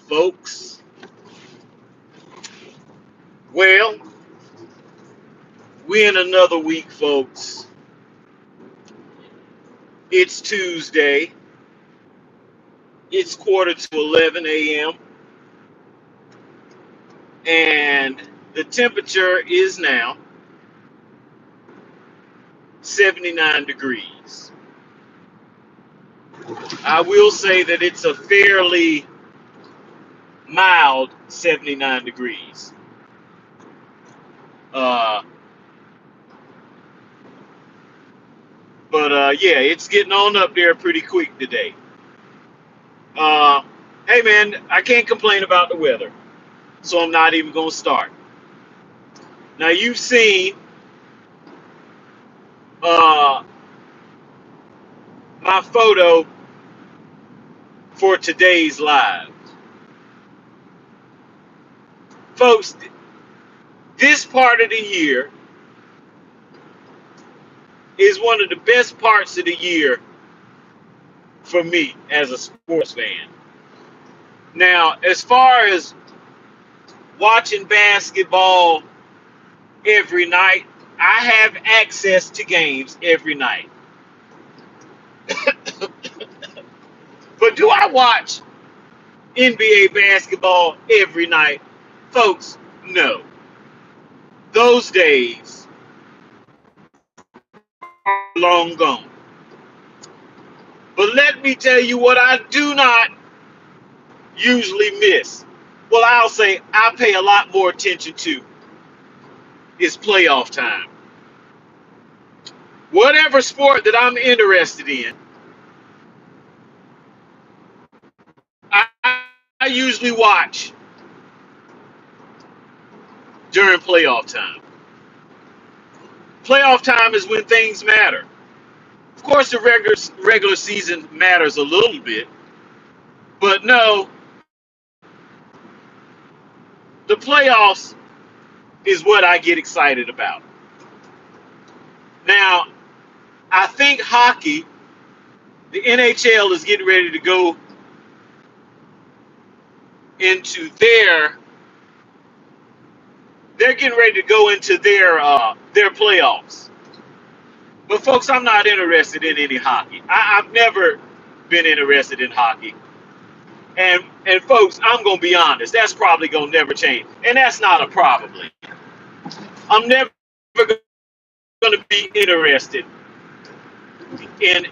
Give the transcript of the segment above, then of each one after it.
folks? Well, we're in another week, folks. It's Tuesday. It's quarter to 11 a.m. And the temperature is now 79 degrees. I will say that it's a fairly mild 79 degrees. Uh, but yeah, it's getting on up there pretty quick today. Uh, hey man, I can't complain about the weather, so I'm not even gonna start. Now you've seen uh, my photo for today's live, folks. This part of the year is one of the best parts of the year for me as a sports fan. Now, as far as watching basketball every night, I have access to games every night. But do I watch NBA basketball every night? Folks, no. Those days are long gone. But let me tell you what I do not usually miss. Well, I'll say I pay a lot more attention to is playoff time. Whatever sport that I'm interested in, I usually watch during playoff time. Playoff time is when things matter. Of course, the regular season matters a little bit, but no, the playoffs is what I get excited about. Now, I think hockey, the NHL is getting ready to go into they're getting ready to go into their playoffs. But folks, I'm not interested in any hockey. I've never been interested in hockey. And folks, I'm gonna be honest, that's probably gonna never change. And that's not a probably. I'm never gonna be interested in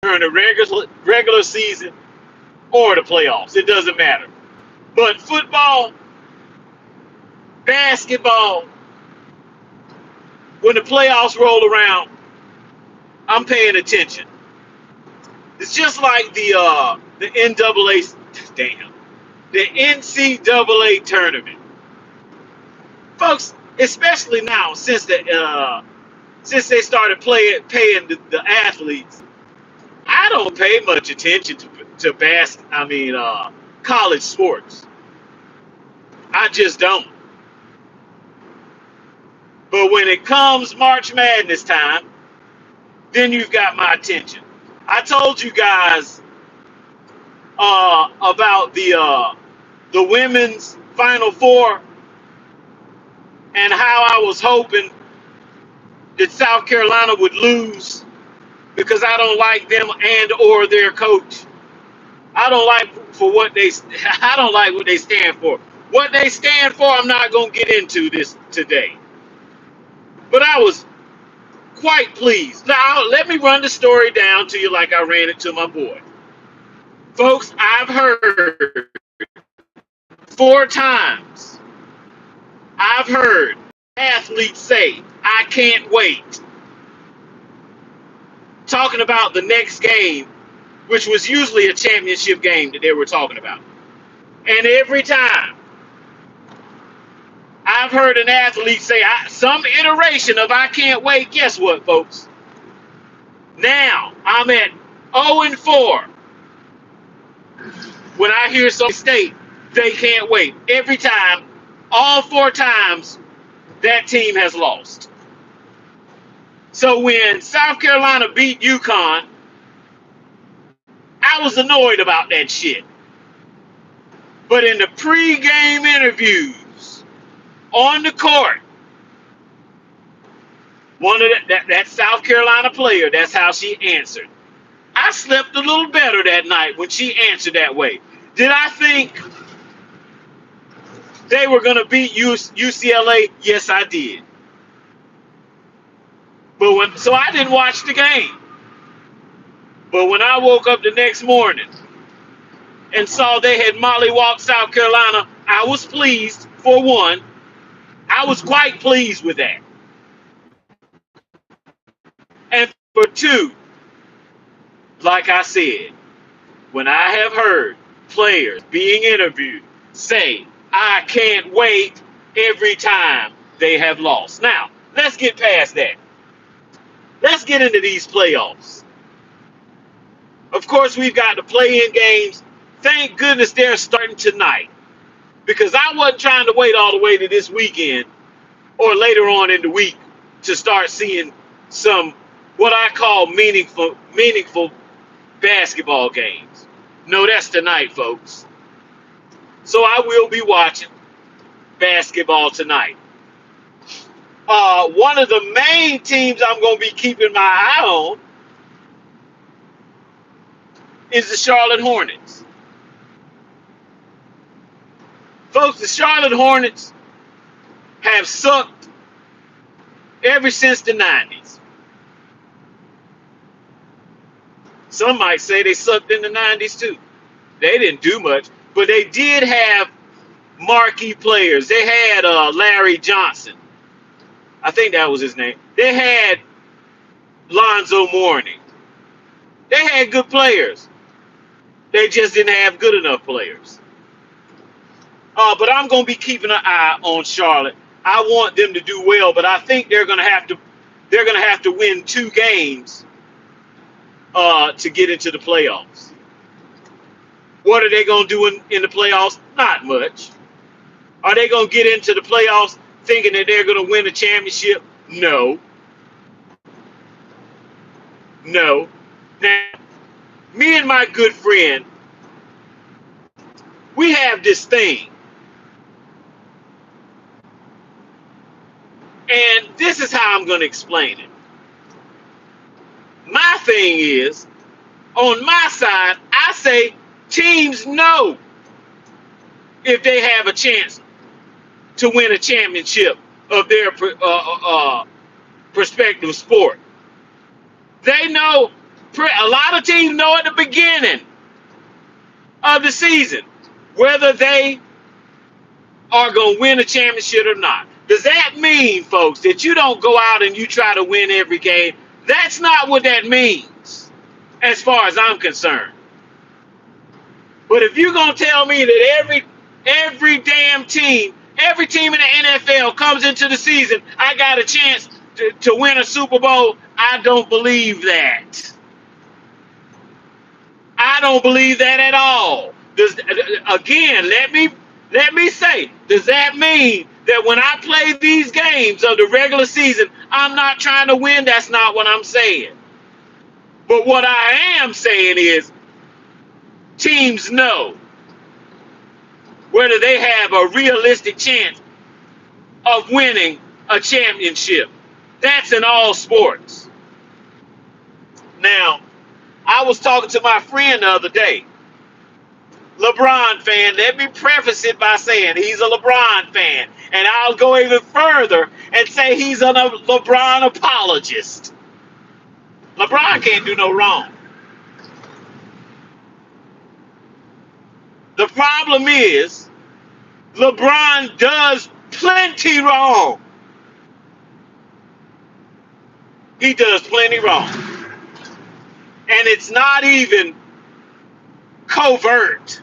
during the regular season or the playoffs. It doesn't matter. But football, basketball, when the playoffs roll around, I'm paying attention. It's just like the NCAA tournament, folks. Especially now since they started paying the athletes. I don't pay much attention to college sports. I just don't. But when it comes March Madness time, then you've got my attention. I told you guys about the women's Final Four and how I was hoping that South Carolina would lose because I don't like them and or their coach. I don't like for what they I don't like what they stand for. What they stand for, I'm not gonna get into this today. But I was quite pleased. Now let me run the story down to you like I ran it to my boy. Folks, I've heard 4 times. I've heard athletes say, I can't wait. Talking about the next game, which was usually a championship game that they were talking about. And every time I've heard an athlete say some iteration of I can't wait, guess what, folks? Now I'm at 0-4 when I hear somebody state they can't wait. Every time, all 4 times, that team has lost. So when South Carolina beat UConn, I was annoyed about that shit. But in the pre-game interviews on the court, one of that South Carolina player, that's how she answered. I slept a little better that night when she answered that way. Did I think they were going to beat UCLA? Yes, I did. So I didn't watch the game. But when I woke up the next morning and saw they had mollywalked South Carolina, I was pleased. For one, I was quite pleased with that. And for two, like I said, when I have heard players being interviewed say, I can't wait every time they have lost. Now, let's get past that. Let's get into these playoffs. Of course, we've got the play-in games. Thank goodness they're starting tonight, because I wasn't trying to wait all the way to this weekend or later on in the week to start seeing some what I call meaningful basketball games. No, that's tonight, folks. So I will be watching basketball tonight. One of the main teams I'm going to be keeping my eye on is the Charlotte Hornets. Folks, the Charlotte Hornets have sucked ever since the 90s. Some might say they sucked in the 90s too. They didn't do much, but they did have marquee players. They had Larry Johnson. I think that was his name. They had Lonzo Mourning. They had good players. They just didn't have good enough players. But I'm going to be keeping an eye on Charlotte. I want them to do well, but I think they're going to have to win 2 games to get into the playoffs. What are they going to do in the playoffs? Not much. Are they going to get into the playoffs thinking that they're going to win a championship? No. No. Now, me and my good friend, we have this thing. And this is how I'm going to explain it. My thing is, on my side, I say teams know if they have a chance to win a championship of their prospective sport. They know, a lot of teams know at the beginning of the season whether they are going to win a championship or not. Does that mean, folks, that you don't go out and you try to win every game? That's not what that means, as far as I'm concerned. But if you're going to tell me that every damn team, every team in the NFL comes into the season, I got a chance to win a Super Bowl, I don't believe that. I don't believe that at all. Again, let me say, does that mean that when I play these games of the regular season, I'm not trying to win? That's not what I'm saying. But what I am saying is teams know whether they have a realistic chance of winning a championship. That's in all sports. Now, I was talking to my friend the other day, LeBron fan. Let me preface it by saying he's a LeBron fan. And I'll go even further and say he's a LeBron apologist. LeBron can't do no wrong. The problem is LeBron does plenty wrong. He does plenty wrong. And it's not even covert.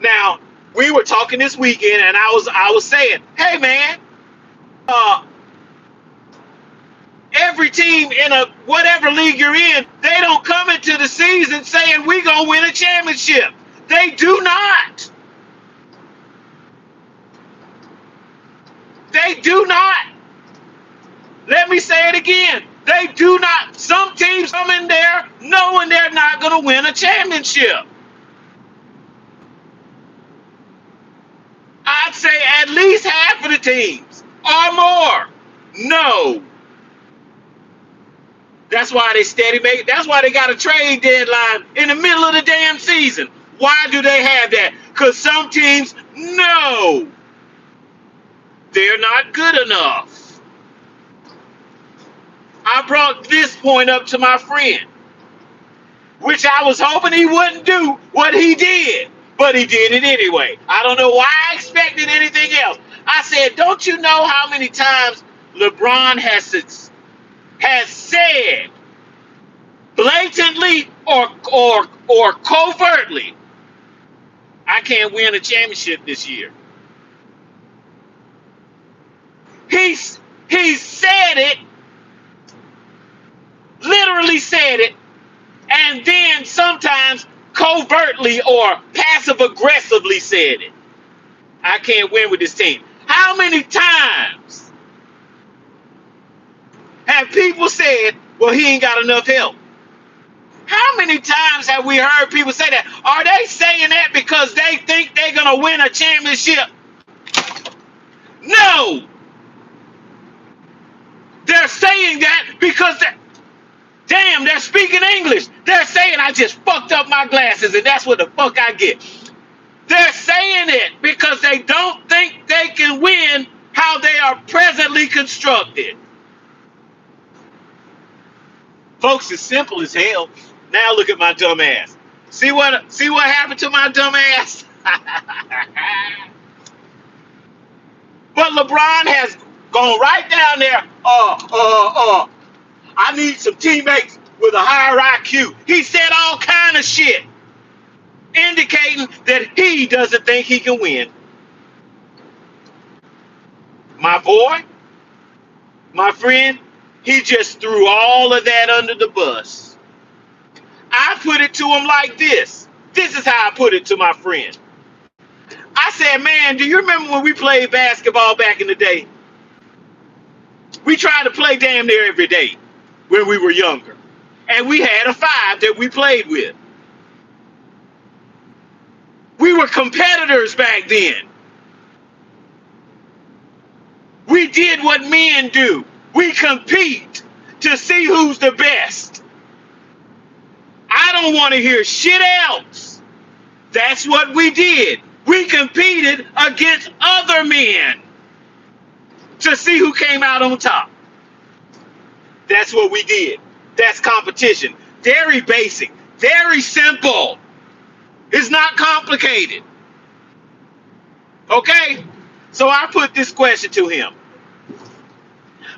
Now, we were talking this weekend, and I was saying, hey man, every team in a whatever league you're in, they don't come into the season saying we gonna win a championship. They do not. They do not. Let me say it again. They do not. Some teams come in there knowing going to win a championship. I'd say at least half of the teams or more. No. That's why they steady make. That's why they got a trade deadline in the middle of the damn season. Why do they have that? Because some teams know they're not good enough. I brought this point up to my friend, which I was hoping he wouldn't do what he did, but he did it anyway. I don't know why I expected anything else. I said, don't you know how many times LeBron has said blatantly or covertly, I can't win a championship this year. He said it, literally said it, and then sometimes covertly or passive aggressively said it. I can't win with this team. How many times have people said, well, he ain't got enough help? How many times have we heard people say that? Are they saying that because they think they're going to win a championship? No. They're saying that because they're speaking English. They're saying I just fucked up my glasses and that's what the fuck I get. They're saying it because they don't think they can win how they are presently constructed. Folks, it's simple as hell. Now look at my dumb ass. See what happened to my dumb ass? But LeBron has gone right down there. I need some teammates with a higher IQ. He said all kind of shit, indicating that he doesn't think he can win. My boy, my friend, he just threw all of that under the bus. I put it to him like this. This is how I put it to my friend. I said, man, do you remember when we played basketball back in the day? We tried to play damn near every day when we were younger. And we had a five that we played with. We were competitors back then. We did what men do. We compete to see who's the best. I don't want to hear shit else. That's what we did. We competed against other men to see who came out on top. That's what we did. That's competition. Very basic. Very simple. It's not complicated. Okay? So I put this question to him.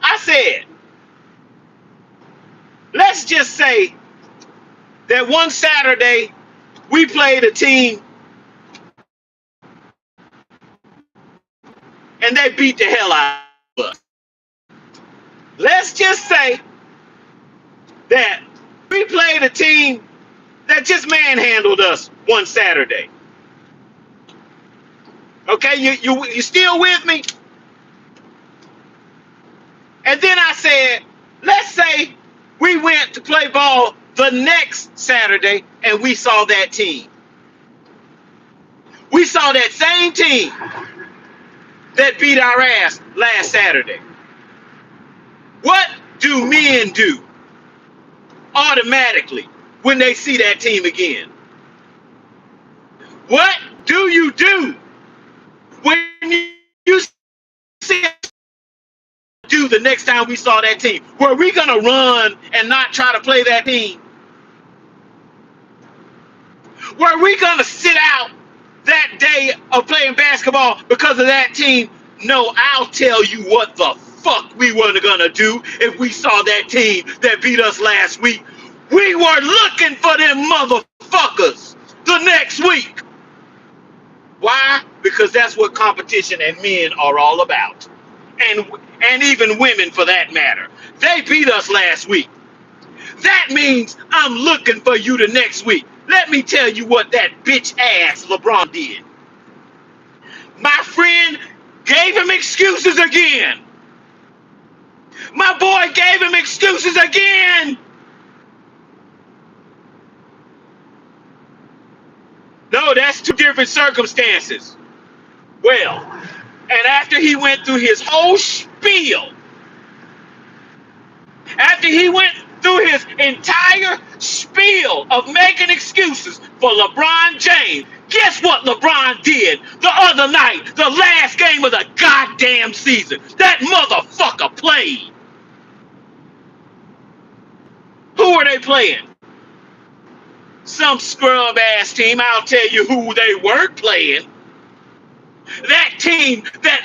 I said, let's just say that one Saturday we played a team and they beat the hell out of us. Let's just say that we played a team that just manhandled us one Saturday. Okay, you still with me? And then I said, let's say we went to play ball the next Saturday and we saw that team. We saw that same team that beat our ass last Saturday. What do men do automatically when they see that team again? What do you do when you see it do the next time we saw that team? Were we going to run and not try to play that team? Were we going to sit out that day of playing basketball because of that team? No, I'll tell you what the fuck we weren't going to do if we saw that team that beat us last week. We were looking for them motherfuckers the next week. Why? Because that's what competition and men are all about. And even women for that matter. They beat us last week. That means I'm looking for you the next week. Let me tell you what that bitch ass LeBron did. My friend gave him excuses again. My boy gave him excuses again. No, that's two different circumstances. Well, and after he went through his whole spiel, after he went through his entire spiel of making excuses for LeBron James, guess what LeBron did the other night, the last game of the goddamn season? That motherfucker played. Who are they playing? Some scrub ass team. I'll tell you who they weren't playing. That team that